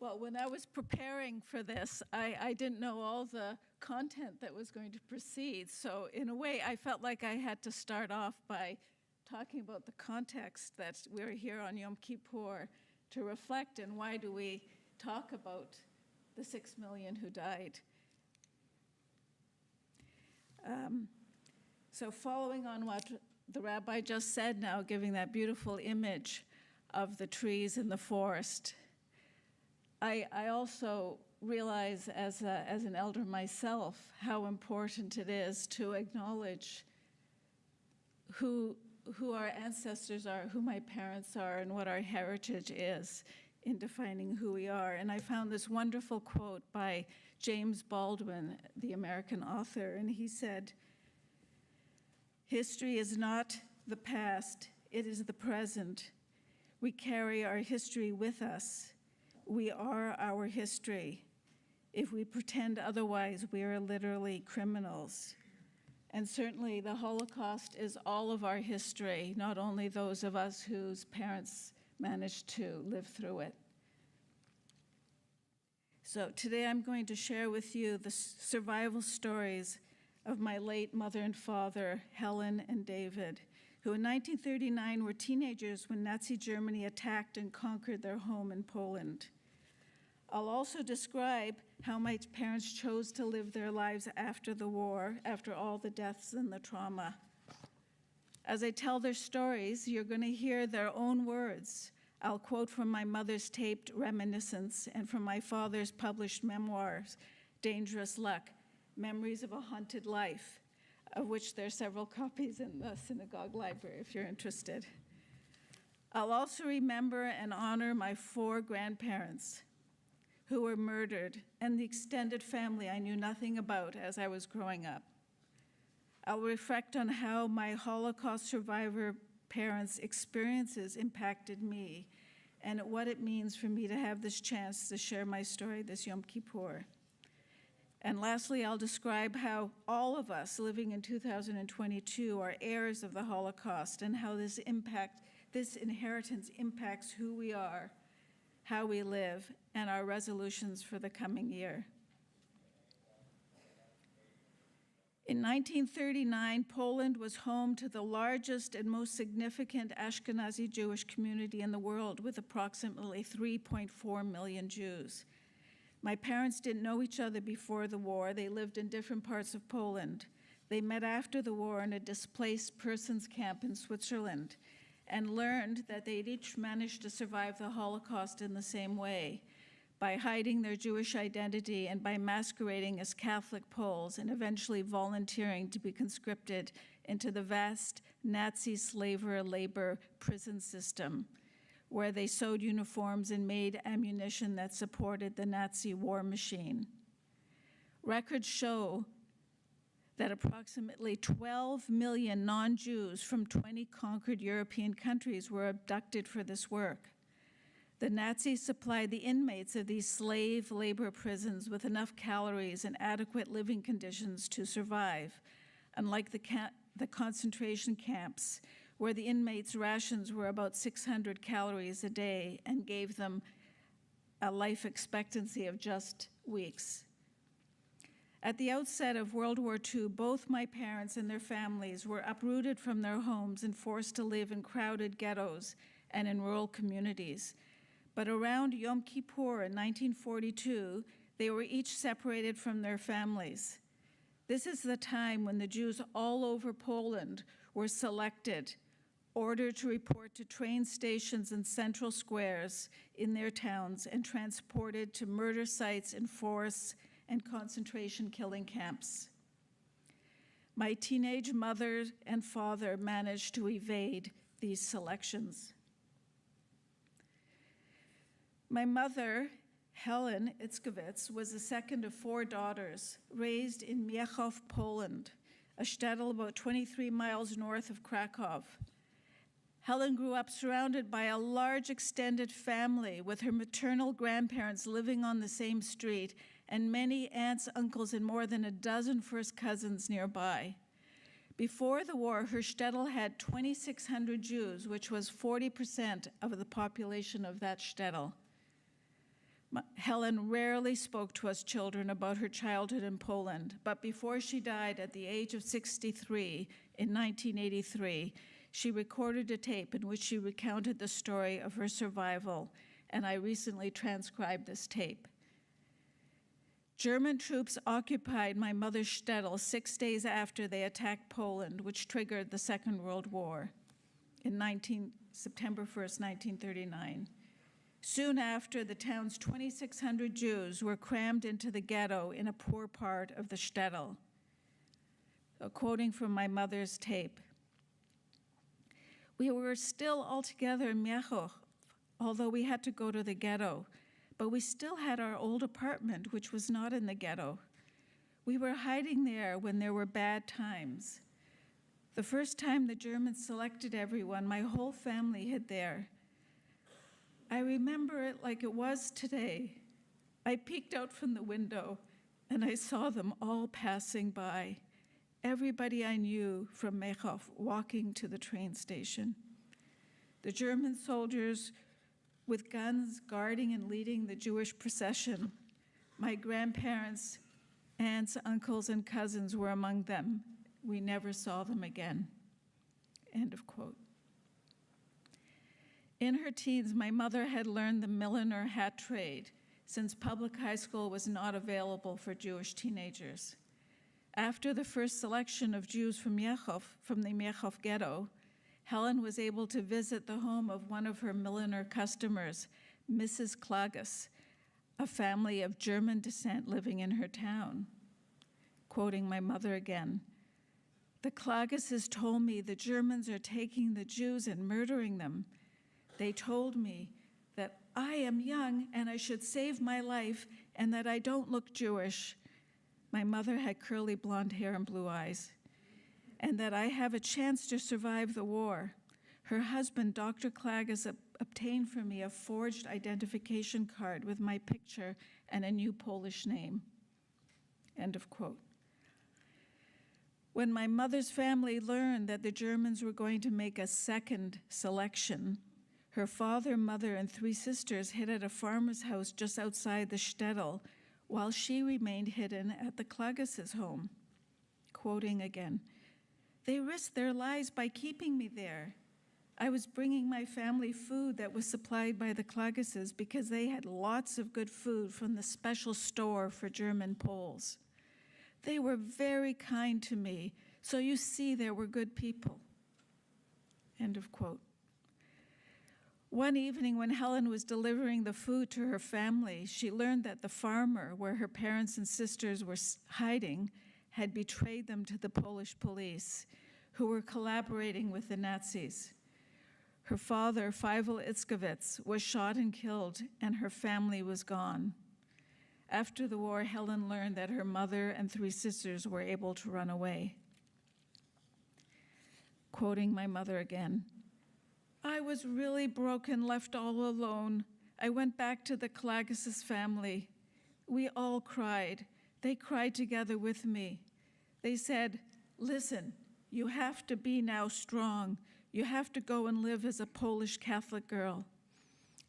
Well, when I was preparing for this, I didn't know all the content that was going to proceed. So in a way, I felt like I had to start off by talking about the context that we're here on Yom Kippur to reflect, and why do we talk about the 6 million who died. So following on what the rabbi just said now, giving that beautiful image of the trees in the forest, I also realize as an elder myself how important it is to acknowledge who our ancestors are, who my parents are, and what our heritage is in defining who we are. And I found this wonderful quote by James Baldwin, the American author, and he said, "History is not the past, it is the present. We carry our history with us. We are our history. If we pretend otherwise, we are literally criminals." And certainly the Holocaust is all of our history, not only those of us whose parents managed to live through it. So today I'm going to share with you the survival stories of my late mother and father, Helen and David, who in 1939 were teenagers when Nazi Germany attacked and conquered their home in Poland. I'll also describe how my parents chose to live their lives after the war, after all the deaths and the trauma. As I tell their stories, you're going to hear their own words. I'll quote from my mother's taped reminiscence and from my father's published memoirs, Dangerous Luck, Memories of a Haunted Life, of which there are several copies in the synagogue library if you're interested. I'll also remember and honor my 4 grandparents who were murdered, and the extended family I knew nothing about as I was growing up. I'll reflect on how my Holocaust survivor parents' experiences impacted me, and what it means for me to have this chance to share my story this Yom Kippur. And lastly, I'll describe how all of us living in 2022 are heirs of the Holocaust, and how this inheritance impacts who we are, how we live, and our resolutions for the coming year. In 1939, Poland was home to the largest and most significant Ashkenazi Jewish community in the world, with approximately 3.4 million Jews. My parents didn't know each other before the war. They lived in different parts of Poland. They met after the war in a displaced persons camp in Switzerland, and learned that they'd each managed to survive the Holocaust in the same way, by hiding their Jewish identity and by masquerading as Catholic Poles, and eventually volunteering to be conscripted into the vast Nazi slaver labor prison system, where they sewed uniforms and made ammunition that supported the Nazi war machine. Records show that approximately 12 million non-Jews from 20 conquered European countries were abducted for this work. The Nazis supplied the inmates of these slave labor prisons with enough calories and adequate living conditions to survive, unlike the concentration camps, where the inmates' rations were about 600 calories a day and gave them a life expectancy of just weeks. At the outset of World War II, both my parents and their families were uprooted from their homes and forced to live in crowded ghettos and in rural communities. But around Yom Kippur in 1942, they were each separated from their families. This is the time when the Jews all over Poland were selected, ordered to report to train stations and central squares in their towns, and transported to murder sites in forests and concentration killing camps. My teenage mother and father managed to evade these selections. My mother, Helen Itzkowitz, was the second of 4 daughters, raised in Miechów, Poland, a shtetl about 23 miles north of Krakow. Helen grew up surrounded by a large extended family, with her maternal grandparents living on the same street, and many aunts, uncles, and more than a dozen first cousins nearby. Before the war, her shtetl had 2,600 Jews, which was 40% of the population of that shtetl. Helen rarely spoke to us children about her childhood in Poland, but before she died at the age of 63 in 1983, she recorded a tape in which she recounted the story of her survival, and I recently transcribed this tape. German troops occupied my mother's shtetl 6 days after they attacked Poland, which triggered the Second World War in September 1st, 1939. Soon after, the town's 2,600 Jews were crammed into the ghetto in a poor part of the shtetl. Quoting from my mother's tape, "We were still all together in Miechov, although we had to go to the ghetto, but we still had our old apartment, which was not in the ghetto. We were hiding there when there were bad times. The first time the Germans selected everyone, my whole family hid there. I remember it like it was today. I peeked out from the window and I saw them all passing by. Everybody I knew from Miechov walking to the train station. The German soldiers with guns guarding and leading the Jewish procession. My grandparents, aunts, uncles, and cousins were among them. We never saw them again." End of quote. In her teens, my mother had learned the milliner hat trade, since public high school was not available for Jewish teenagers. After the first selection of Jews from the Miechov ghetto, Helen was able to visit the home of one of her milliner customers, Mrs. Klages, a family of German descent living in her town. Quoting my mother again, "The Klageses told me the Germans are taking the Jews and murdering them. They told me that I am young and I should save my life and that I don't look Jewish." My mother had curly blonde hair and blue eyes. "And that I have a chance to survive the war. Her husband, Dr. Klages, obtained for me a forged identification card with my picture and a new Polish name." End of quote. When my mother's family learned that the Germans were going to make a second selection, her father, mother, and 3 sisters hid at a farmer's house just outside the shtetl, while she remained hidden at the Klages' home. Quoting again, "They risked their lives by keeping me there. I was bringing my family food that was supplied by the Klages because they had lots of good food from the special store for German Poles. They were very kind to me, so you see they were good people." End of quote. One evening when Helen was delivering the food to her family, she learned that the farmer where her parents and sisters were hiding had betrayed them to the Polish police, who were collaborating with the Nazis. Her father, Feivel Itzkowitz, was shot and killed, and her family was gone. After the war, Helen learned that her mother and 3 sisters were able to run away. Quoting my mother again, "I was really broken, left all alone. I went back to the Klages' family. We all cried. They cried together with me. They said, 'Listen, you have to be now strong. You have to go and live as a Polish Catholic girl.'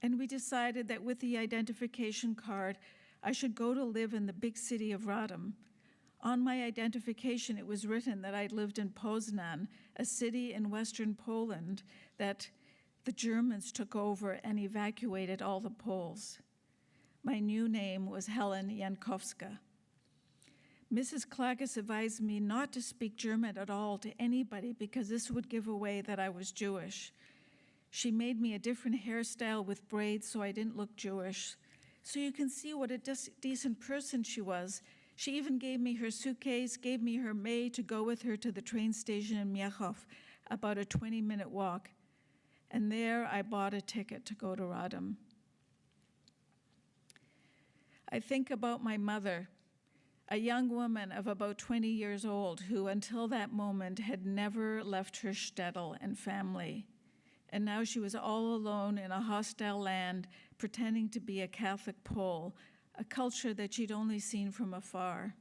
And we decided that with the identification card, I should go to live in the big city of Radom. On my identification, it was written that I'd lived in Poznan, a city in western Poland that the Germans took over and evacuated all the Poles. My new name was Helen Jankowska. Mrs. Klages advised me not to speak German at all to anybody because this would give away that I was Jewish. She made me a different hairstyle with braids so I didn't look Jewish. So you can see what a decent person she was. She even gave me her suitcase, gave me her maid to go with her to the train station in Miechov, about a 20-minute walk. And there I bought a ticket to go to Radom. I think about my mother, a young woman of about 20 years old who until that moment had never left her shtetl and family. And now she was all alone in a hostile land, pretending to be a Catholic Pole, a culture that she'd only seen from afar.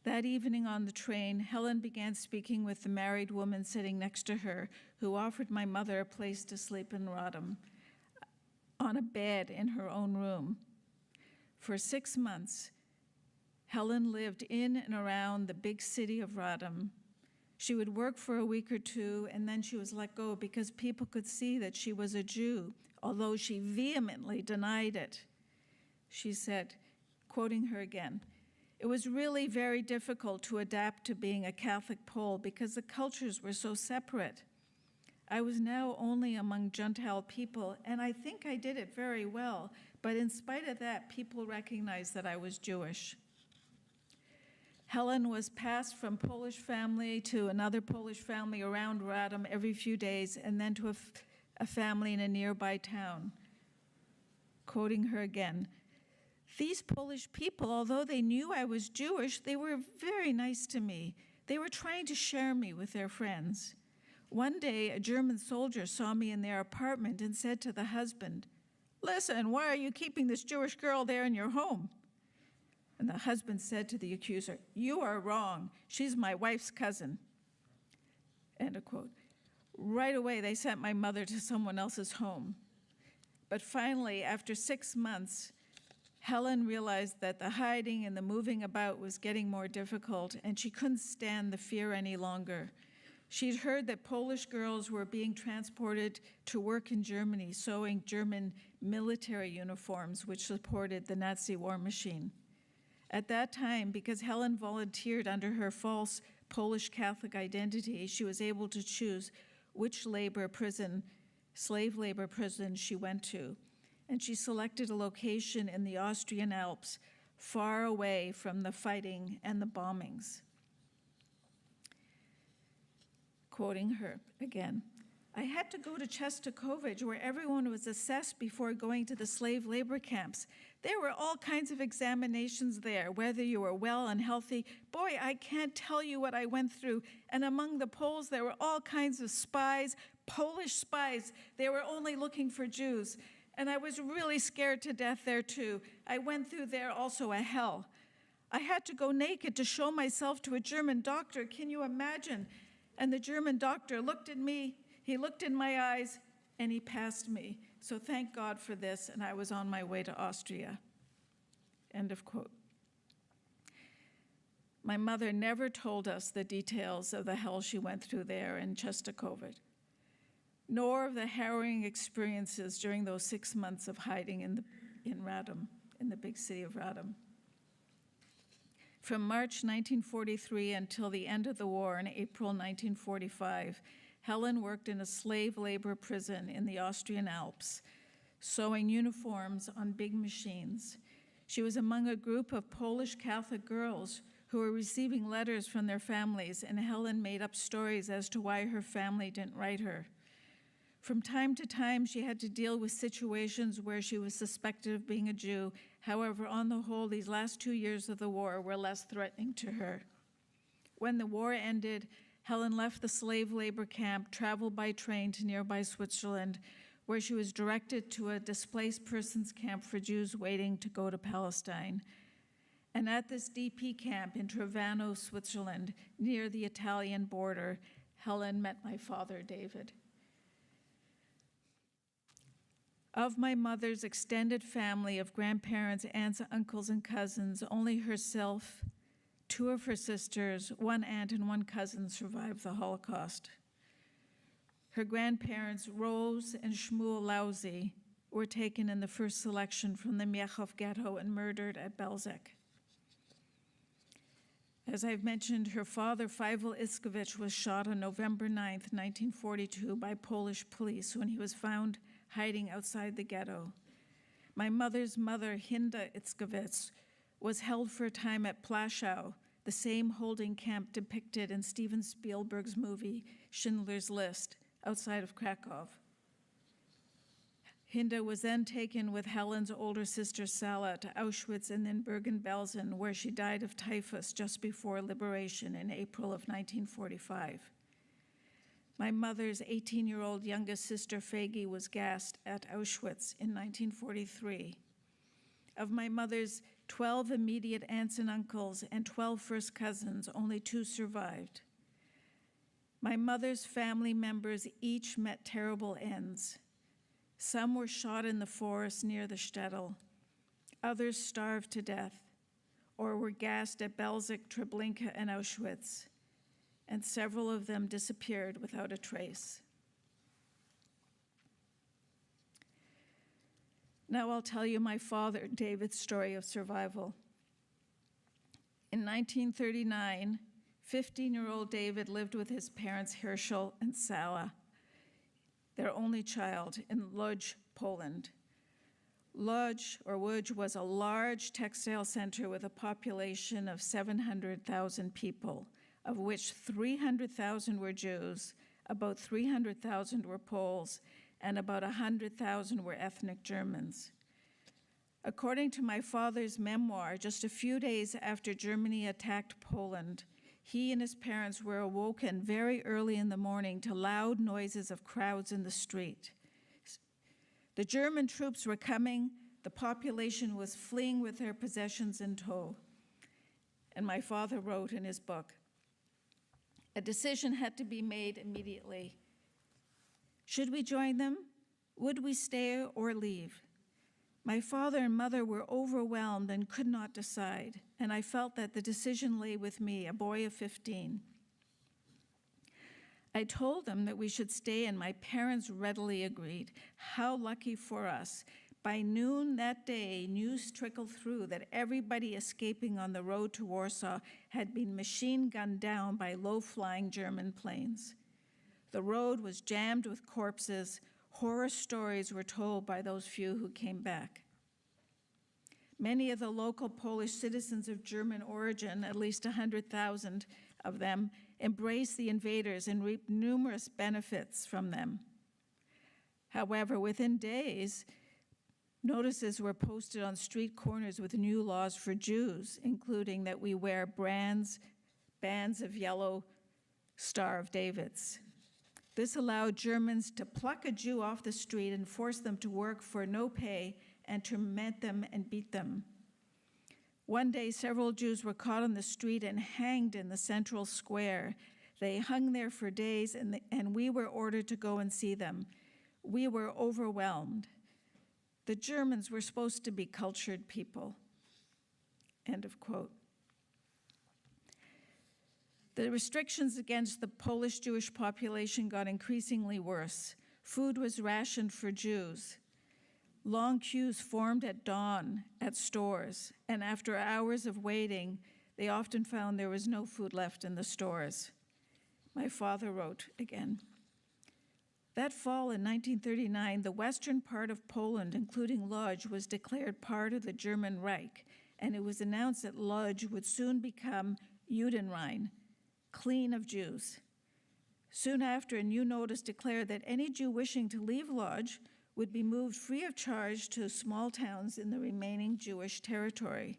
That evening on the train, Helen began speaking with the married woman sitting next to her, who offered my mother a place to sleep in Radom, on a bed in her own room. For 6 months, Helen lived in and around the big city of Radom. She would work for a week or two, and then she was let go because people could see that she was a Jew, although she vehemently denied it. She said, quoting her again, "It was really very difficult to adapt to being a Catholic Pole because the cultures were so separate. I was now only among Gentile people, and I think I did it very well, but in spite of that, people recognized that I was Jewish." Helen was passed from Polish family to another Polish family around Radom every few days, and then to a family in a nearby town. Quoting her again, "These Polish people, although they knew I was Jewish, they were very nice to me. They were trying to share me with their friends. One day, a German soldier saw me in their apartment and said to the husband, 'Listen, why are you keeping this Jewish girl there in your home?' And the husband said to the accuser, 'You are wrong. She's my wife's cousin.'" End of quote. Right away, they sent my mother to someone else's home. But finally, after 6 months, Helen realized that the hiding and the moving about was getting more difficult, and she couldn't stand the fear any longer. She'd heard that Polish girls were being transported to work in Germany, sewing German military uniforms, which supported the Nazi war machine. At that time, because Helen volunteered under her false Polish Catholic identity, she was able to choose which slave labor prison she went to. And she selected a location in the Austrian Alps, far away from the fighting and the bombings. Quoting her again, "I had to go to Czestochowice, where everyone was assessed before going to the slave labor camps. There were all kinds of examinations there, whether you were well and healthy. Boy, I can't tell you what I went through. And among the Poles, there were all kinds of spies, Polish spies. They were only looking for Jews. And I was really scared to death there too. I went through there also a hell. I had to go naked to show myself to a German doctor. Can you imagine? And the German doctor looked at me, he looked in my eyes, and he passed me. So thank God for this, and I was on my way to Austria." End of quote. My mother never told us the details of the hell she went through there in Czestochowice, nor of the harrowing experiences during those 6 months of hiding in Radom, in the big city of Radom. From March 1943 until the end of the war in April 1945, Helen worked in a slave labor prison in the Austrian Alps, sewing uniforms on big machines. She was among a group of Polish Catholic girls who were receiving letters from their families, and Helen made up stories as to why her family didn't write her. From time to time, she had to deal with situations where she was suspected of being a Jew. However, on the whole, these last 2 years of the war were less threatening to her. When the war ended, Helen left the slave labor camp, traveled by train to nearby Switzerland, where she was directed to a displaced persons camp for Jews waiting to go to Palestine. And at this DP camp in Trevano, Switzerland, near the Italian border, Helen met my father, David. Of my mother's extended family of grandparents, aunts, uncles, and cousins, only herself, 2 of her sisters, 1 aunt, and 1 cousin survived the Holocaust. Her grandparents, Rose and Shmuel Lauzi, were taken in the first selection from the Miechov ghetto and murdered at Belzec. As I've mentioned, her father, Feivel Iskowicz, was shot on November 9th, 1942 by Polish police when he was found hiding outside the ghetto. My mother's mother, Hinda Itzkowitz, was held for a time at Plaszow, the same holding camp depicted in Steven Spielberg's movie Schindler's List, outside of Krakow. Hinda was then taken with Helen's older sister Sala to Auschwitz and then Bergen-Belsen, where she died of typhus just before liberation in April of 1945. My mother's 18-year-old youngest sister, Fagi, was gassed at Auschwitz in 1943. Of my mother's 12 immediate aunts and uncles and 12 first cousins, only 2 survived. My mother's family members each met terrible ends. Some were shot in the forest near the shtetl. Others starved to death or were gassed at Belzec, Treblinka, and Auschwitz, and several of them disappeared without a trace. Now I'll tell you my father, David's story of survival. In 1939, 15-year-old David lived with his parents Herschel and Sala, their only child, in Łódź, Poland. Łódź, or Łódź, was a large textile center with a population of 700,000 people, of which 300,000 were Jews, about 300,000 were Poles, and about 100,000 were ethnic Germans. According to my father's memoir, just a few days after Germany attacked Poland, he and his parents were awoken very early in the morning to loud noises of crowds in the street. The German troops were coming, the population was fleeing with their possessions in tow. And my father wrote in his book, a decision had to be made immediately. Should we join them? Would we stay or leave? My father and mother were overwhelmed and could not decide, and I felt that the decision lay with me, a boy of 15. I told them that we should stay, and my parents readily agreed. How lucky for us. By noon that day, news trickled through that everybody escaping on the road to Warsaw had been machine gunned down by low-flying German planes. The road was jammed with corpses. Horror stories were told by those few who came back. Many of the local Polish citizens of German origin, at least 100,000 of them, embraced the invaders and reaped numerous benefits from them. However, within days, notices were posted on street corners with new laws for Jews, including that we wear bands of yellow Star of David's. This allowed Germans to pluck a Jew off the street and force them to work for no pay and torment them and beat them. One day, several Jews were caught on the street and hanged in the central square. They hung there for days, and we were ordered to go and see them. We were overwhelmed. The Germans were supposed to be cultured people. End of quote. The restrictions against the Polish Jewish population got increasingly worse. Food was rationed for Jews. Long queues formed at dawn at stores, and after hours of waiting, they often found there was no food left in the stores. My father wrote again, that fall in 1939, the western part of Poland, including Łódź, was declared part of the German Reich, and it was announced that Łódź would soon become Judenrein, clean of Jews. Soon after, a new notice declared that any Jew wishing to leave Łódź would be moved free of charge to small towns in the remaining Jewish territory.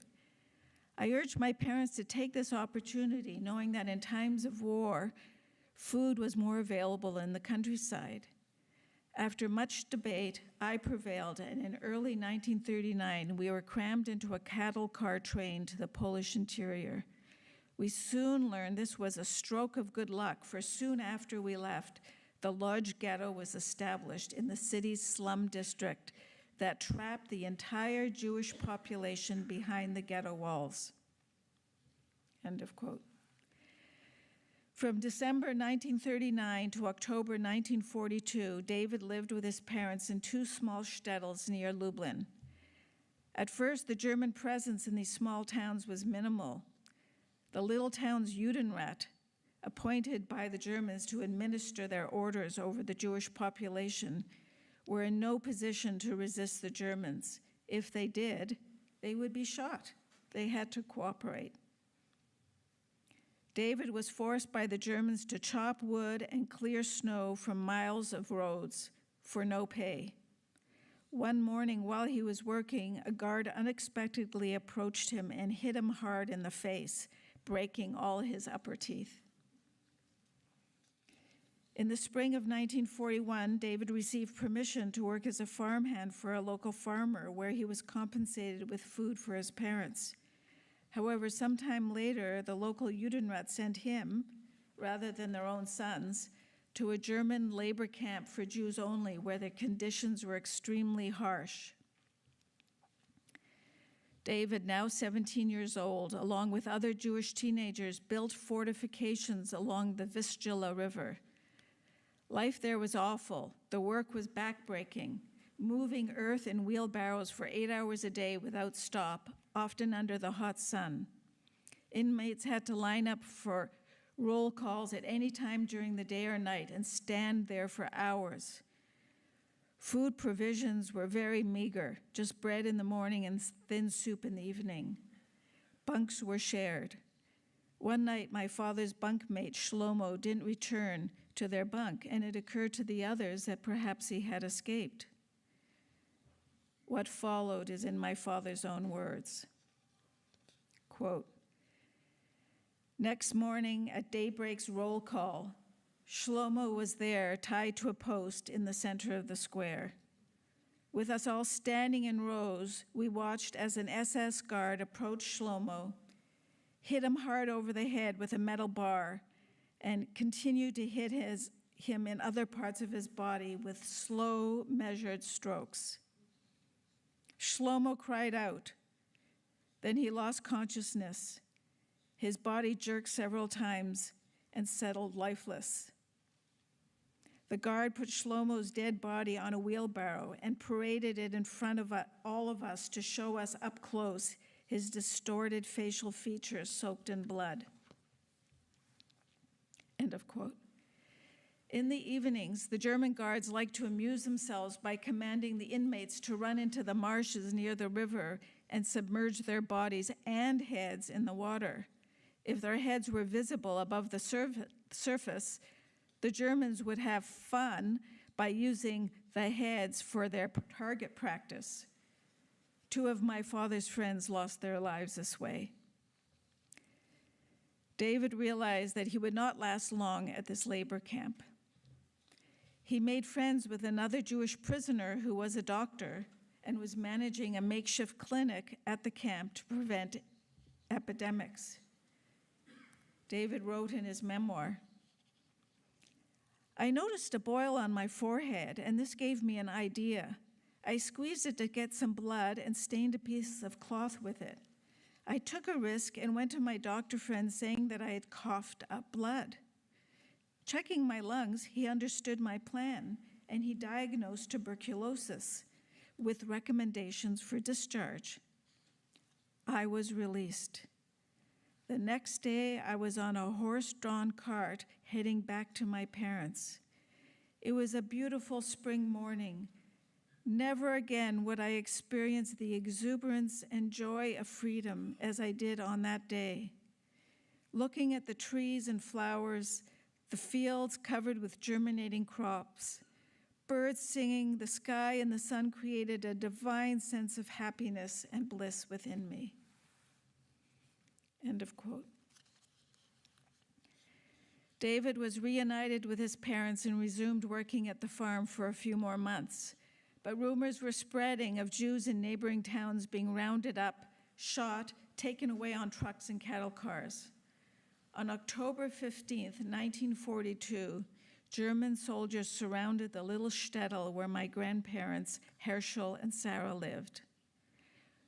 I urged my parents to take this opportunity, knowing that in times of war, food was more available in the countryside. After much debate, I prevailed, and in early 1939, we were crammed into a cattle car train to the Polish interior. We soon learned this was a stroke of good luck, for soon after we left, the Łódź ghetto was established in the city's slum district that trapped the entire Jewish population behind the ghetto walls. End of quote. From December 1939 to October 1942, David lived with his parents in two small shtetls near Lublin. At first, the German presence in these small towns was minimal. The little town's Judenrat, appointed by the Germans to administer their orders over the Jewish population, were in no position to resist the Germans. If they did, they would be shot. They had to cooperate. David was forced by the Germans to chop wood and clear snow from miles of roads for no pay. One morning while he was working, a guard unexpectedly approached him and hit him hard in the face, breaking all his upper teeth. In the spring of 1941, David received permission to work as a farmhand for a local farmer, where he was compensated with food for his parents. However, sometime later, the local Judenrat sent him, rather than their own sons, to a German labor camp for Jews only, where the conditions were extremely harsh. David, now 17 years old, along with other Jewish teenagers, built fortifications along the Vistula River. Life there was awful. The work was backbreaking, moving earth in wheelbarrows for 8 hours a day without stop, often under the hot sun. Inmates had to line up for roll calls at any time during the day or night and stand there for hours. Food provisions were very meager, just bread in the morning and thin soup in the evening. Bunks were shared. One night, my father's bunkmate, Shlomo, didn't return to their bunk, and it occurred to the others that perhaps he had escaped. What followed is in my father's own words. Quote, "Next morning at daybreak's roll call, Shlomo was there tied to a post in the center of the square. With us all standing in rows, we watched as an SS guard approached Shlomo, hit him hard over the head with a metal bar, and continued to hit him in other parts of his body with slow, measured strokes. Shlomo cried out. Then he lost consciousness. His body jerked several times and settled lifeless. The guard put Shlomo's dead body on a wheelbarrow and paraded it in front of all of us to show us up close his distorted facial features soaked in blood." End of quote. In the evenings, the German guards liked to amuse themselves by commanding the inmates to run into the marshes near the river and submerge their bodies and heads in the water. If their heads were visible above the surface, the Germans would have fun by using the heads for their target practice. 2 of my father's friends lost their lives this way. David realized that he would not last long at this labor camp. He made friends with another Jewish prisoner who was a doctor and was managing a makeshift clinic at the camp to prevent epidemics. David wrote in his memoir, "I noticed a boil on my forehead, and this gave me an idea. I squeezed it to get some blood and stained a piece of cloth with it. I took a risk and went to my doctor friend saying that I had coughed up blood. Checking my lungs, he understood my plan, and he diagnosed tuberculosis with recommendations for discharge. I was released. The next day, I was on a horse-drawn cart heading back to my parents. It was a beautiful spring morning. Never again would I experience the exuberance and joy of freedom as I did on that day. Looking at the trees and flowers, the fields covered with germinating crops, birds singing, the sky and the sun created a divine sense of happiness and bliss within me." End of quote. David was reunited with his parents and resumed working at the farm for a few more months. But rumors were spreading of Jews in neighboring towns being rounded up, shot, taken away on trucks and cattle cars. On October 15th, 1942, German soldiers surrounded the little shtetl where my grandparents, Herschel and Sarah, lived.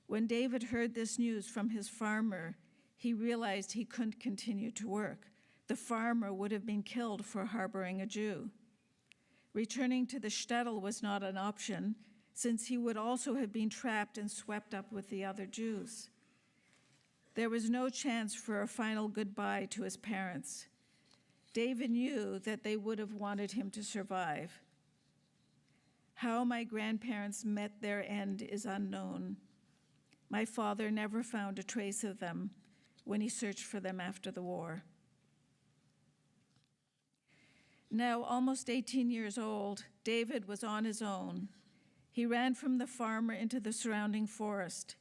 When David heard this news from his farmer, he realized he couldn't continue to work. The farmer would have been killed for harboring a Jew. Returning to the shtetl was not an option, since he would also have been trapped and swept up with the other Jews. There was no chance for a final goodbye to his parents. David knew that they would have wanted him to survive. How my grandparents met their end is unknown. My father never found a trace of them when he searched for them after the war. Now almost 18 years old, David was on his own. He ran from the farmer into the surrounding forest.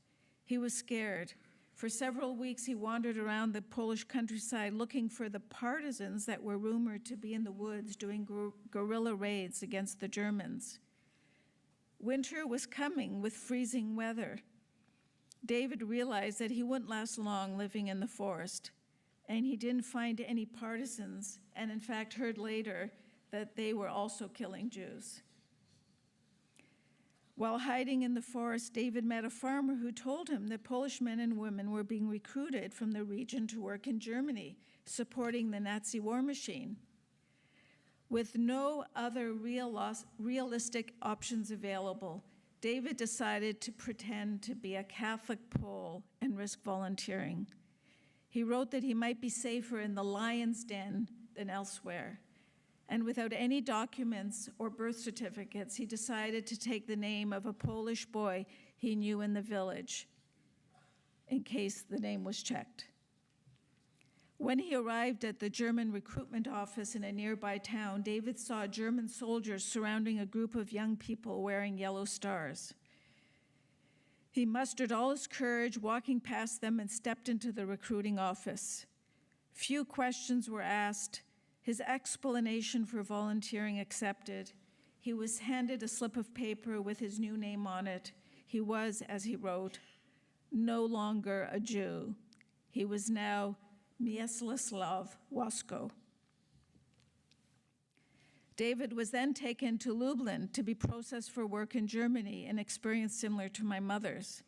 He was scared. For several weeks, he wandered around the Polish countryside looking for the partisans that were rumored to be in the woods doing guerrilla raids against the Germans. Winter was coming with freezing weather. David realized that he wouldn't last long living in the forest, and he didn't find any partisans, and in fact heard later that they were also killing Jews. While hiding in the forest, David met a farmer who told him that Polish men and women were being recruited from the region to work in Germany, supporting the Nazi war machine. With no other realistic options available, David decided to pretend to be a Catholic Pole and risk volunteering. He wrote that he might be safer in the lion's den than elsewhere. And without any documents or birth certificates, he decided to take the name of a Polish boy he knew in the village, in case the name was checked. When he arrived at the German recruitment office in a nearby town, David saw German soldiers surrounding a group of young people wearing yellow stars. He mustered all his courage, walking past them, and stepped into the recruiting office. Few questions were asked. His explanation for volunteering accepted. He was handed a slip of paper with his new name on it. He was, as he wrote, no longer a Jew. He was now Mieczysław Wasko. David was then taken to Lublin to be processed for work in Germany, an experience similar to my mother's.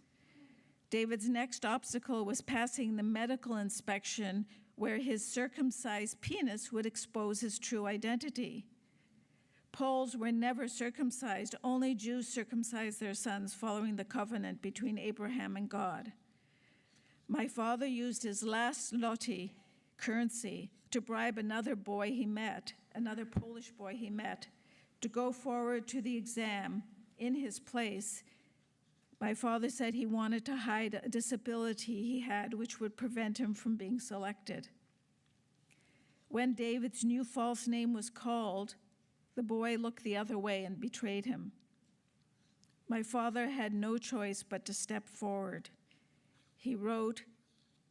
David's next obstacle was passing the medical inspection, where his circumcised penis would expose his true identity. Poles were never circumcised. Only Jews circumcised their sons following the covenant between Abraham and God. My father used his last zloty currency to bribe another boy he met, another Polish boy he met, to go forward to the exam in his place. My father said he wanted to hide a disability he had which would prevent him from being selected. When David's new false name was called, the boy looked the other way and betrayed him. My father had no choice but to step forward. He wrote,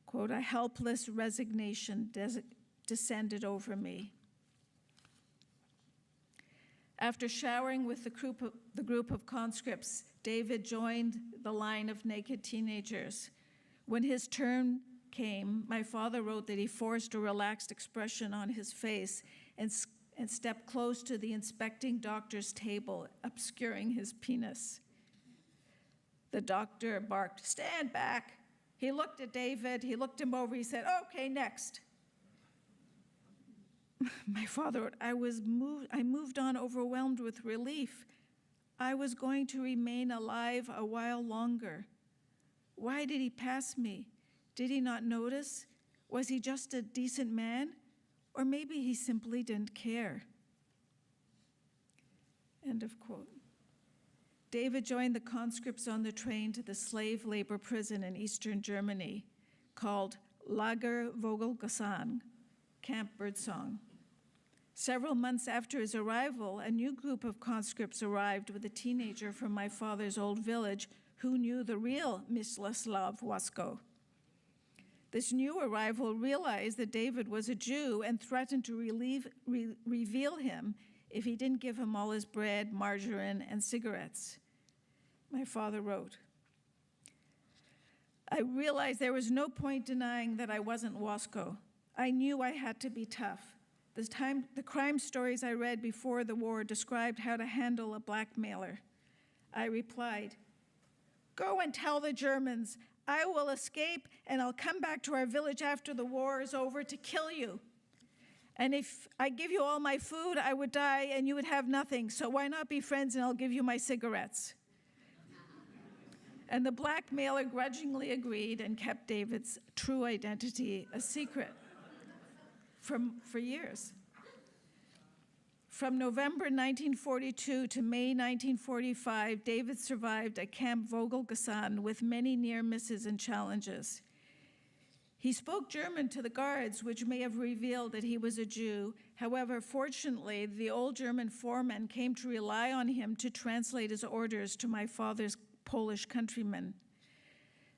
quote, "A helpless resignation descended over me." After showering with the group of conscripts, David joined the line of naked teenagers. When his turn came, my father wrote that he forced a relaxed expression on his face and stepped close to the inspecting doctor's table, obscuring his penis. The doctor barked, "Stand back." He looked at David, he looked him over, he said, "Okay, next." My father wrote, I moved on overwhelmed with relief. I was going to remain alive a while longer. Why did he pass me? Did he not notice? Was he just a decent man? Or maybe he simply didn't care. End of quote. David joined the conscripts on the train to the slave labor prison in eastern Germany called Lager Vogelgesang, Camp Birdsong. Several months after his arrival, a new group of conscripts arrived with a teenager from my father's old village who knew the real Mieczysław Wasko. This new arrival realized that David was a Jew and threatened to reveal him if he didn't give him all his bread, margarine, and cigarettes. My father wrote, I realized there was no point denying that I wasn't Wasko. I knew I had to be tough. The crime stories I read before the war described how to handle a blackmailer. I replied, go and tell the Germans, I will escape and I'll come back to our village after the war is over to kill you. And if I give you all my food, I would die and you would have nothing. So why not be friends and I'll give you my cigarettes? And the blackmailer grudgingly agreed and kept David's true identity a secret for years. From November 1942 to May 1945, David survived at Camp Vogelgesang with many near misses and challenges. He spoke German to the guards, which may have revealed that he was a Jew. However, fortunately, the old German foreman came to rely on him to translate his orders to my father's Polish countrymen.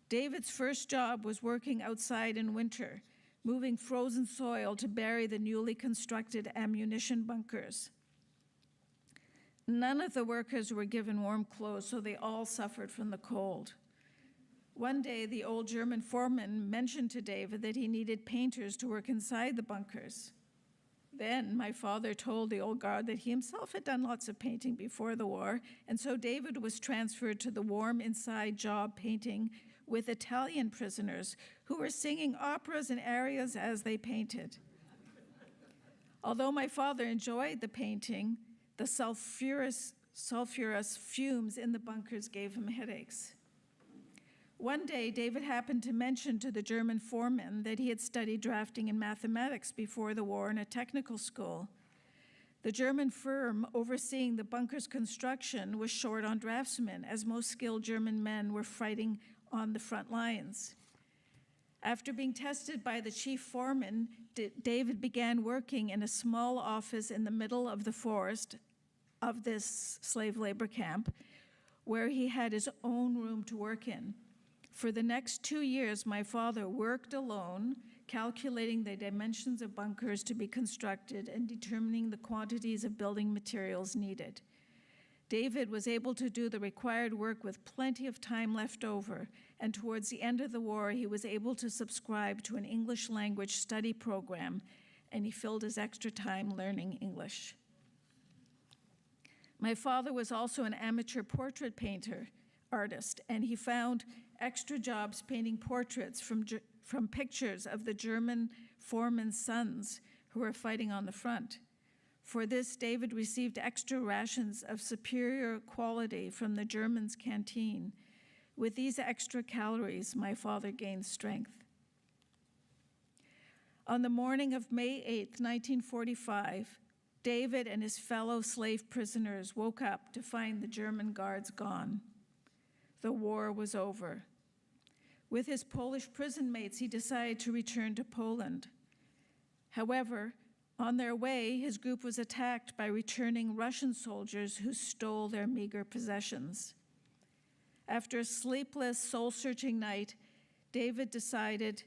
David's first job was working outside in winter, moving frozen soil to bury the newly constructed ammunition bunkers. None of the workers were given warm clothes, so they all suffered from the cold. One day, the old German foreman mentioned to David that he needed painters to work inside the bunkers. Then my father told the old guard that he himself had done lots of painting before the war, and so David was transferred to the warm inside job painting with Italian prisoners who were singing operas and arias as they painted. Although my father enjoyed the painting, the sulfurous fumes in the bunkers gave him headaches. One day, David happened to mention to the German foreman that he had studied drafting and mathematics before the war in a technical school. The German firm overseeing the bunker's construction was short on draftsmen, as most skilled German men were fighting on the front lines. After being tested by the chief foreman, David began working in a small office in the middle of the forest of this slave labor camp, where he had his own room to work in. For the next 2 years, my father worked alone, calculating the dimensions of bunkers to be constructed and determining the quantities of building materials needed. David was able to do the required work with plenty of time left over, and towards the end of the war, he was able to subscribe to an English language study program, and he filled his extra time learning English. My father was also an amateur portrait artist, and he found extra jobs painting portraits from pictures of the German foreman's sons who were fighting on the front. For this, David received extra rations of superior quality from the Germans' canteen. With these extra calories, my father gained strength. On the morning of May 8, 1945, David and his fellow slave prisoners woke up to find the German guards gone. The war was over. With his Polish prison mates, he decided to return to Poland. However, on their way, his group was attacked by returning Russian soldiers who stole their meager possessions. After a sleepless, soul-searching night, David decided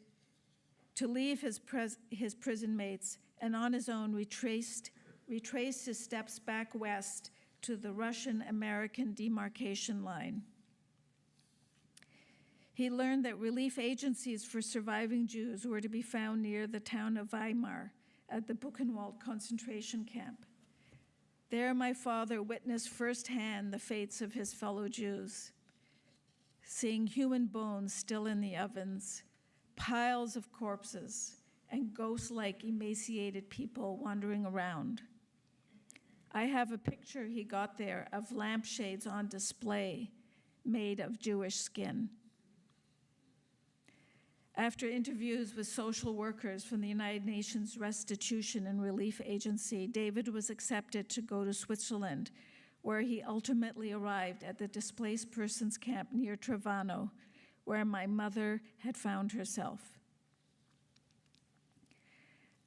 to leave his prison mates and on his own retraced his steps back west to the Russian-American demarcation line. He learned that relief agencies for surviving Jews were to be found near the town of Weimar at the Buchenwald concentration camp. There, my father witnessed firsthand the fates of his fellow Jews, seeing human bones still in the ovens, piles of corpses, and ghost-like emaciated people wandering around. I have a picture he got there of lampshades on display made of Jewish skin. After interviews with social workers from the United Nations Restitution and Relief Agency, David was accepted to go to Switzerland, where he ultimately arrived at the displaced persons camp near Trevano, where my mother had found herself.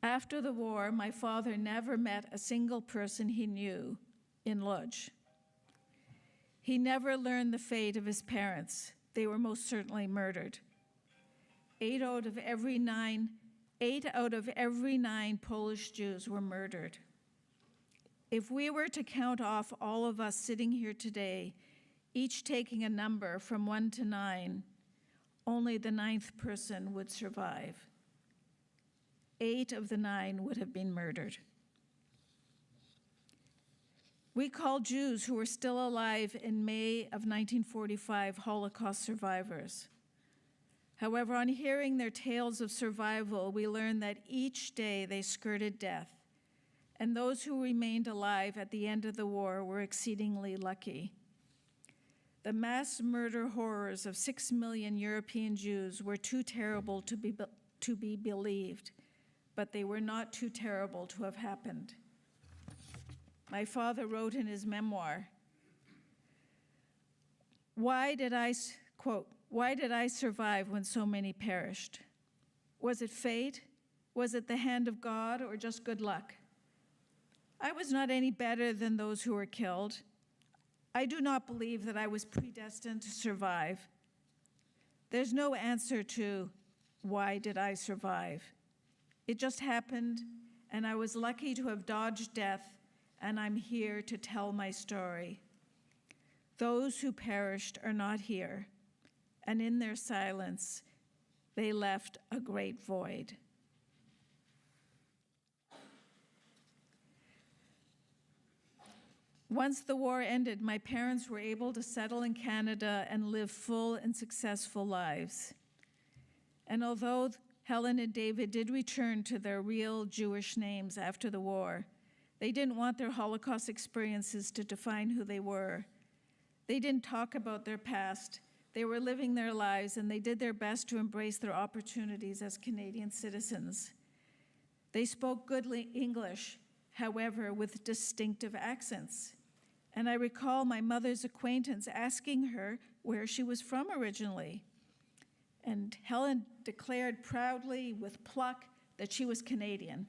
After the war, my father never met a single person he knew in Lodz. He never learned the fate of his parents. They were most certainly murdered. 8 out of every nine Polish Jews were murdered. If we were to count off all of us sitting here today, each taking a number from 1 to 9, only the 9th person would survive. 8 of the 9 would have been murdered. We call Jews who were still alive in May of 1945 Holocaust survivors. However, on hearing their tales of survival, we learned that each day they skirted death, and those who remained alive at the end of the war were exceedingly lucky. The mass murder horrors of 6 million European Jews were too terrible to be believed, but they were not too terrible to have happened. My father wrote in his memoir, why did I survive when so many perished? Was it fate? Was it the hand of God, or just good luck? I was not any better than those who were killed. I do not believe that I was predestined to survive. There's no answer to why did I survive? It just happened, and I was lucky to have dodged death, and I'm here to tell my story. Those who perished are not here, and in their silence, they left a great void. Once the war ended, my parents were able to settle in Canada and live full and successful lives. And although Helen and David did return to their real Jewish names after the war, they didn't want their Holocaust experiences to define who they were. They didn't talk about their past. They were living their lives, and they did their best to embrace their opportunities as Canadian citizens. They spoke good English, however, with distinctive accents. And I recall my mother's acquaintance asking her where she was from originally. And Helen declared proudly, with pluck, that she was Canadian.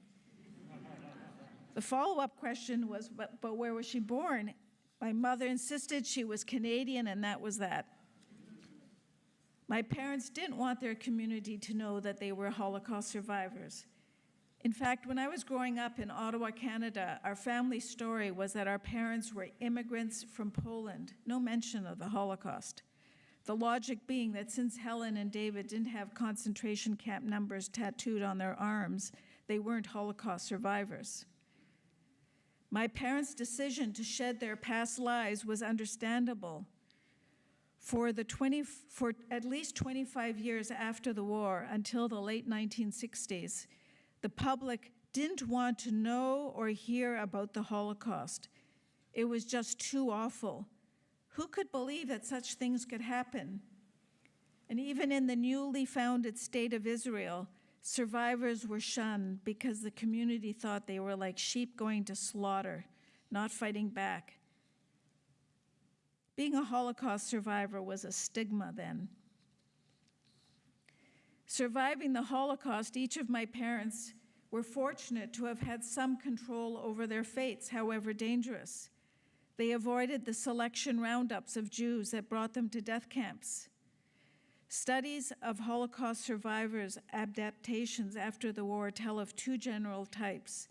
The follow-up question was, but where was she born? My mother insisted she was Canadian, and that was that. My parents didn't want their community to know that they were Holocaust survivors. In fact, when I was growing up in Ottawa, Canada, our family story was that our parents were immigrants from Poland, no mention of the Holocaust. The logic being that since Helen and David didn't have concentration camp numbers tattooed on their arms, they weren't Holocaust survivors. My parents' decision to shed their past lives was understandable. For at least 25 years after the war, until the late 1960s, the public didn't want to know or hear about the Holocaust. It was just too awful. Who could believe that such things could happen? And even in the newly founded state of Israel, survivors were shunned because the community thought they were like sheep going to slaughter, not fighting back. Being a Holocaust survivor was a stigma then. Surviving the Holocaust, each of my parents were fortunate to have had some control over their fates, however dangerous. They avoided the selection roundups of Jews that brought them to death camps. Studies of Holocaust survivors' adaptations after the war tell of two general types.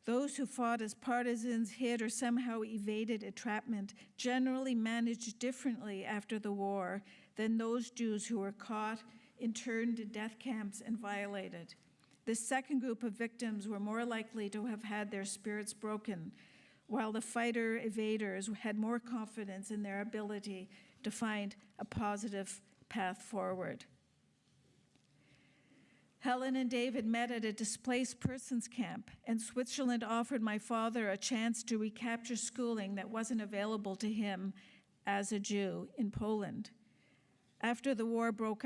Those who fought as partisans, hid, or somehow evaded entrapment generally managed differently after the war than those Jews who were caught, interned to death camps, and violated. This second group of victims were more likely to have had their spirits broken, while the fighter evaders had more confidence in their ability to find a positive path forward. Helen and David met at a displaced persons camp, and Switzerland offered my father a chance to recapture schooling that wasn't available to him as a Jew in Poland. Before the war broke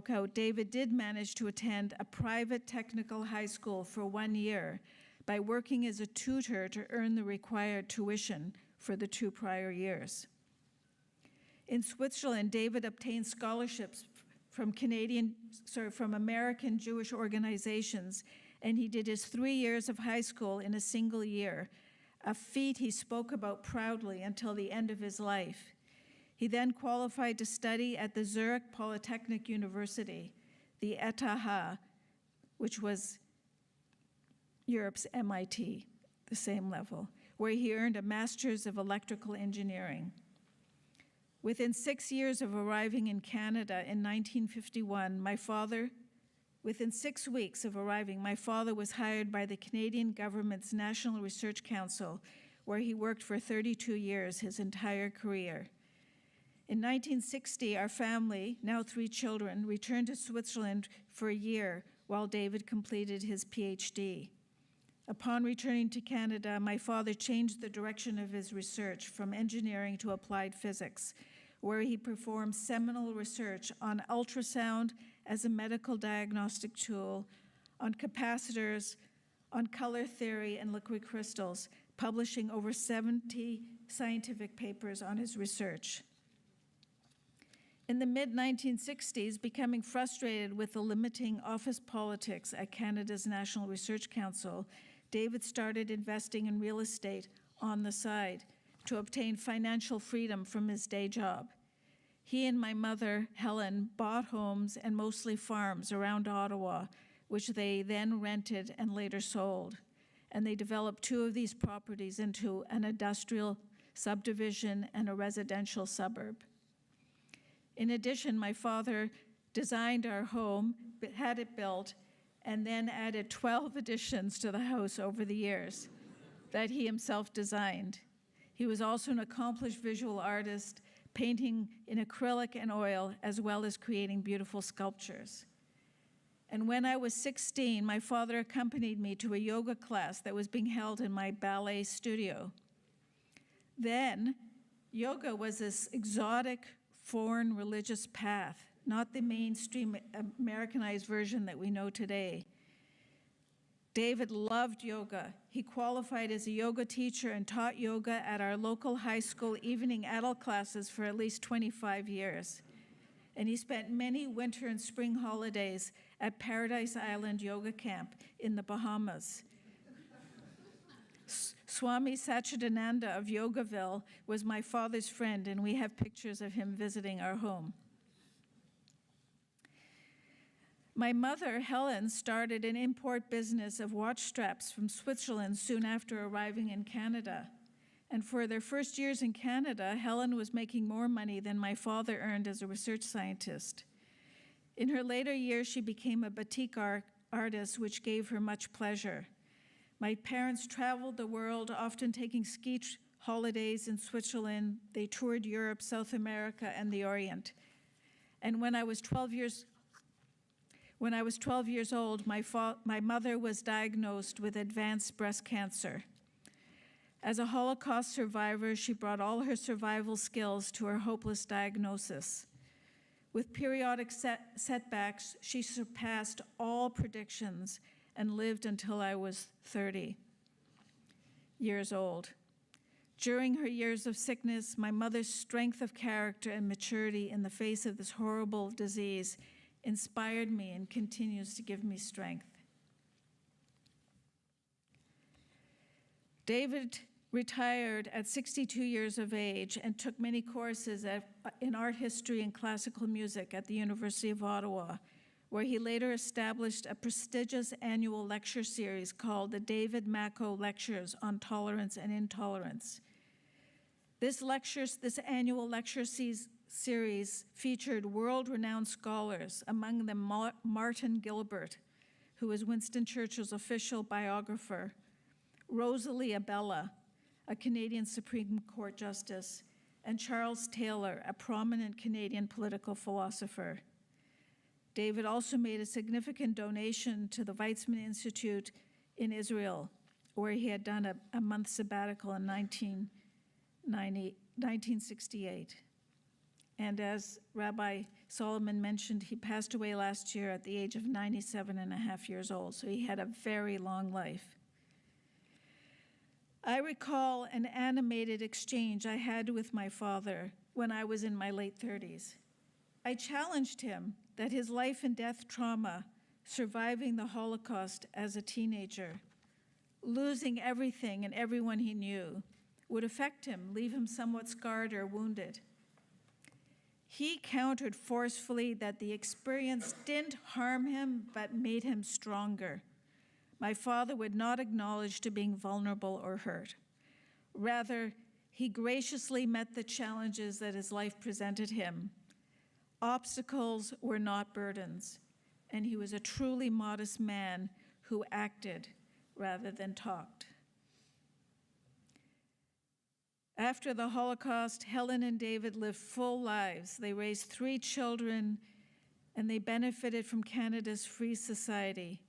out, David did manage to attend a private technical high school for 1 year by working as a tutor to earn the required tuition for the 2 prior years. In Switzerland, David obtained scholarships from American Jewish organizations, and he did his 3 years of high school in a single year, a feat he spoke about proudly until the end of his life. He then qualified to study at the Zurich Polytechnic University, the ETH, which was Europe's MIT, the same level, where he earned a Master's of Electrical Engineering. Within 6 years of arriving in Canada in 1951, within 6 weeks of arriving, my father was hired by the Canadian government's National Research Council, where he worked for 32 years, his entire career. In 1960, our family, now 3 children, returned to Switzerland for a year while David completed his PhD. Upon returning to Canada, my father changed the direction of his research from engineering to applied physics, where he performed seminal research on ultrasound as a medical diagnostic tool, on capacitors, on color theory and liquid crystals, publishing over 70 scientific papers on his research. In the mid-1960s, becoming frustrated with the limiting office politics at Canada's National Research Council, David started investing in real estate on the side to obtain financial freedom from his day job. He and my mother, Helen, bought homes and mostly farms around Ottawa, which they then rented and later sold. And they developed 2 of these properties into an industrial subdivision and a residential suburb. In addition, my father designed our home, had it built, and then added 12 additions to the house over the years. that he himself designed. He was also an accomplished visual artist, painting in acrylic and oil, as well as creating beautiful sculptures. And when I was 16, my father accompanied me to a yoga class that was being held in my ballet studio. Then, yoga was this exotic, foreign religious path, not the mainstream Americanized version that we know today. David loved yoga. He qualified as a yoga teacher and taught yoga at our local high school evening adult classes for at least 25 years. And he spent many winter and spring holidays at Paradise Island Yoga Camp in the Bahamas. Swami Satchidananda of Yogaville was my father's friend, and we have pictures of him visiting our home. My mother, Helen, started an import business of watch straps from Switzerland soon after arriving in Canada. And for their first years in Canada, Helen was making more money than my father earned as a research scientist. In her later years, she became a batik artist, which gave her much pleasure. My parents traveled the world, often taking ski holidays in Switzerland. They toured Europe, South America, and the Orient. And when I was 12 years old, my mother was diagnosed with advanced breast cancer. As a Holocaust survivor, she brought all her survival skills to her hopeless diagnosis. With periodic setbacks, she surpassed all predictions and lived until I was 30 years old. During her years of sickness, my mother's strength of character and maturity in the face of this horrible disease inspired me and continues to give me strength. David retired at 62 years of age and took many courses in art history and classical music at the University of Ottawa, where he later established a prestigious annual lecture series called the David Mako Lectures on Tolerance and Intolerance. This annual lecture series featured world-renowned scholars, among them Martin Gilbert, who was Winston Churchill's official biographer, Rosalie Abella, a Canadian Supreme Court justice, and Charles Taylor, a prominent Canadian political philosopher. David also made a significant donation to the Weizmann Institute in Israel, where he had done a month sabbatical in 1968. And as Rabbi Solomon mentioned, he passed away last year at the age of 97.5 years old, so he had a very long life. I recall an animated exchange I had with my father when I was in my late 30s. I challenged him that his life and death trauma, surviving the Holocaust as a teenager, losing everything and everyone he knew, would affect him, leave him somewhat scarred or wounded. He countered forcefully that the experience didn't harm him, but made him stronger. My father would not acknowledge to being vulnerable or hurt. Rather, he graciously met the challenges that his life presented him. Obstacles were not burdens, and he was a truly modest man who acted rather than talked. After the Holocaust, Helen and David lived full lives. They raised 3 children, and they benefited from Canada's free society,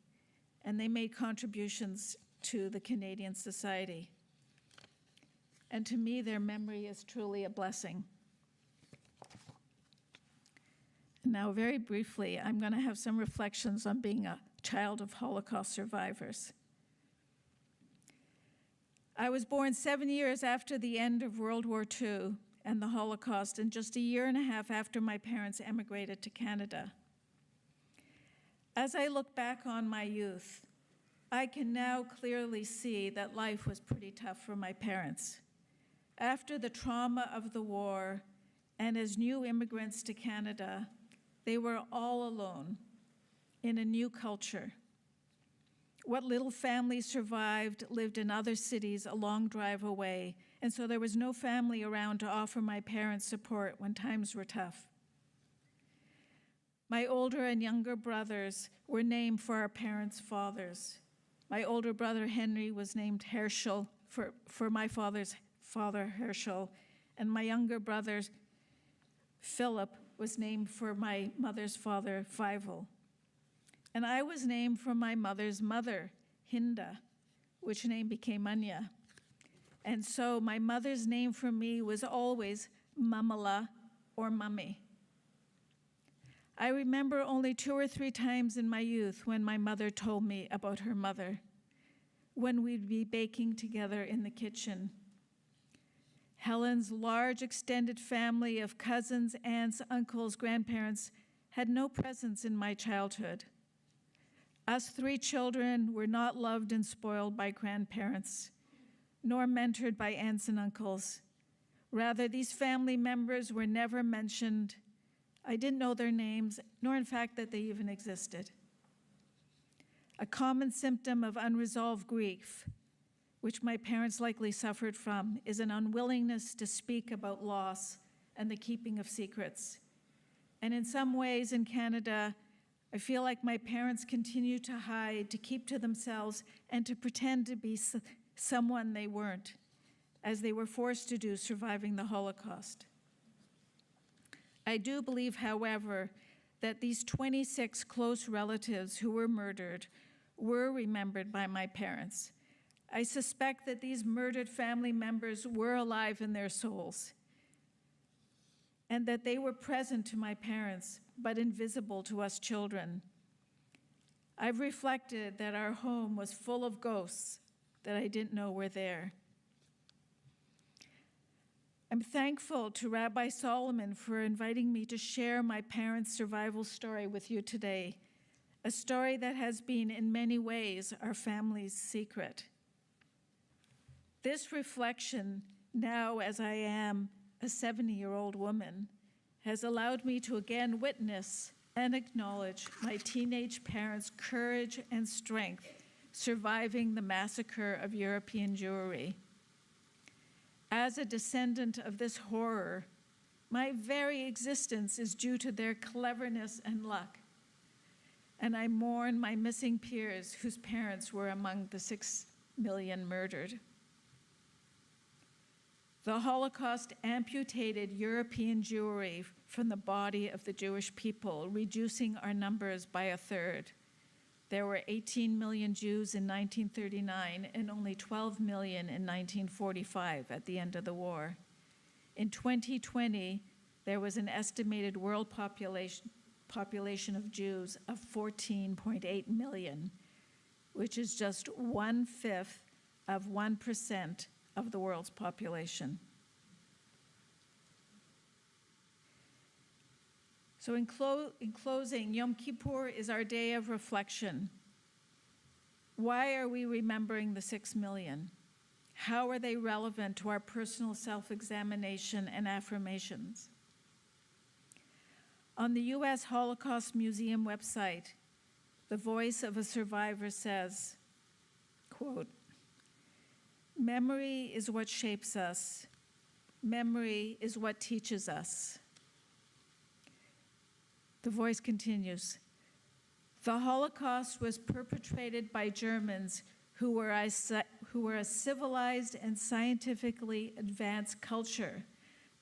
and they made contributions to the Canadian society. And to me, their memory is truly a blessing. Now, very briefly, I'm going to have some reflections on being a child of Holocaust survivors. I was born 7 years after the end of World War II and the Holocaust, and just a year and a half after my parents emigrated to Canada. As I look back on my youth, I can now clearly see that life was pretty tough for my parents. After the trauma of the war, and as new immigrants to Canada, they were all alone in a new culture. What little families survived lived in other cities a long drive away, and so there was no family around to offer my parents support when times were tough. My older and younger brothers were named for our parents' fathers. My older brother Henry was named Herschel for my father's father, Herschel, and my younger brother, Philip, was named for my mother's father, Fievel. And I was named for my mother's mother, Hinda, which name became Anya. And so my mother's name for me was always Mamala or Mummy. I remember only 2 or 3 times in my youth when my mother told me about her mother, when we'd be baking together in the kitchen. Helen's large extended family of cousins, aunts, uncles, grandparents had no presence in my childhood. Us 3 children were not loved and spoiled by grandparents, nor mentored by aunts and uncles. Rather, these family members were never mentioned. I didn't know their names, nor in fact that they even existed. A common symptom of unresolved grief, which my parents likely suffered from, is an unwillingness to speak about loss and the keeping of secrets. And in some ways in Canada, I feel like my parents continue to hide, to keep to themselves, and to pretend to be someone they weren't, as they were forced to do surviving the Holocaust. I do believe, however, that these 26 close relatives who were murdered were remembered by my parents. I suspect that these murdered family members were alive in their souls, and that they were present to my parents, but invisible to us children. I've reflected that our home was full of ghosts that I didn't know were there. I'm thankful to Rabbi Solomon for inviting me to share my parents' survival story with you today, a story that has been in many ways our family's secret. This reflection, now as I am a 70-year-old woman, has allowed me to again witness and acknowledge my teenage parents' courage and strength surviving the massacre of European Jewry. As a descendant of this horror, my very existence is due to their cleverness and luck, and I mourn my missing peers whose parents were among the 6 million murdered. The Holocaust amputated European Jewry from the body of the Jewish people, reducing our numbers by a third. There were 18 million Jews in 1939 and only 12 million in 1945 at the end of the war. In 2020, there was an estimated world population of Jews of 14.8 million, which is just 1/5 of 1% of the world's population. So in closing, Yom Kippur is our day of reflection. Why are we remembering the 6 million? How are they relevant to our personal self-examination and affirmations? On the U.S. Holocaust Museum website, the voice of a survivor says, quote, "Memory is what shapes us. Memory is what teaches us." The voice continues, "The Holocaust was perpetrated by Germans who were a civilized and scientifically advanced culture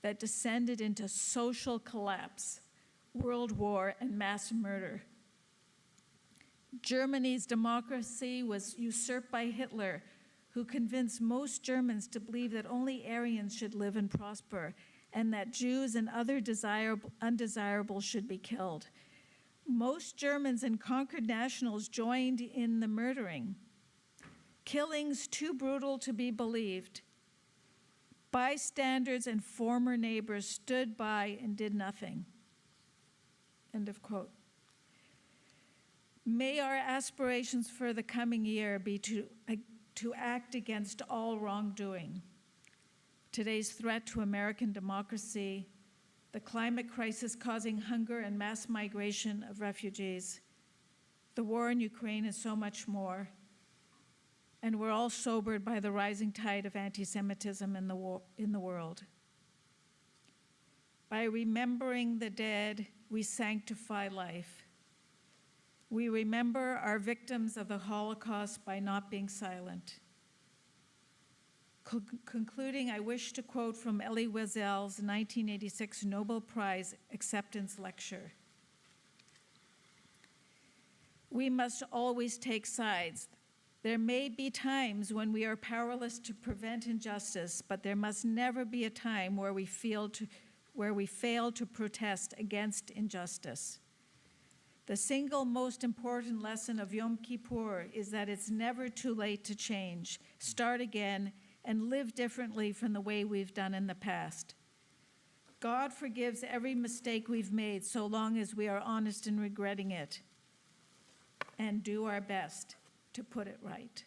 that descended into social collapse, world war, and mass murder. Germany's democracy was usurped by Hitler, who convinced most Germans to believe that only Aryans should live and prosper, and that Jews and other undesirables should be killed. Most Germans and conquered nationals joined in the murdering. Killings too brutal to be believed. Bystanders and former neighbors stood by and did nothing." End of quote. May our aspirations for the coming year be to act against all wrongdoing. Today's threat to American democracy, the climate crisis causing hunger and mass migration of refugees, the war in Ukraine, and so much more. And we're all sobered by the rising tide of anti-Semitism in the world. By remembering the dead, we sanctify life. We remember our victims of the Holocaust by not being silent. Concluding, I wish to quote from Elie Wiesel's 1986 Nobel Prize acceptance lecture. We must always take sides. There may be times when we are powerless to prevent injustice, but there must never be a time where we fail to protest against injustice. The single most important lesson of Yom Kippur is that it's never too late to change, start again, and live differently from the way we've done in the past. God forgives every mistake we've made so long as we are honest in regretting it and do our best to put it right.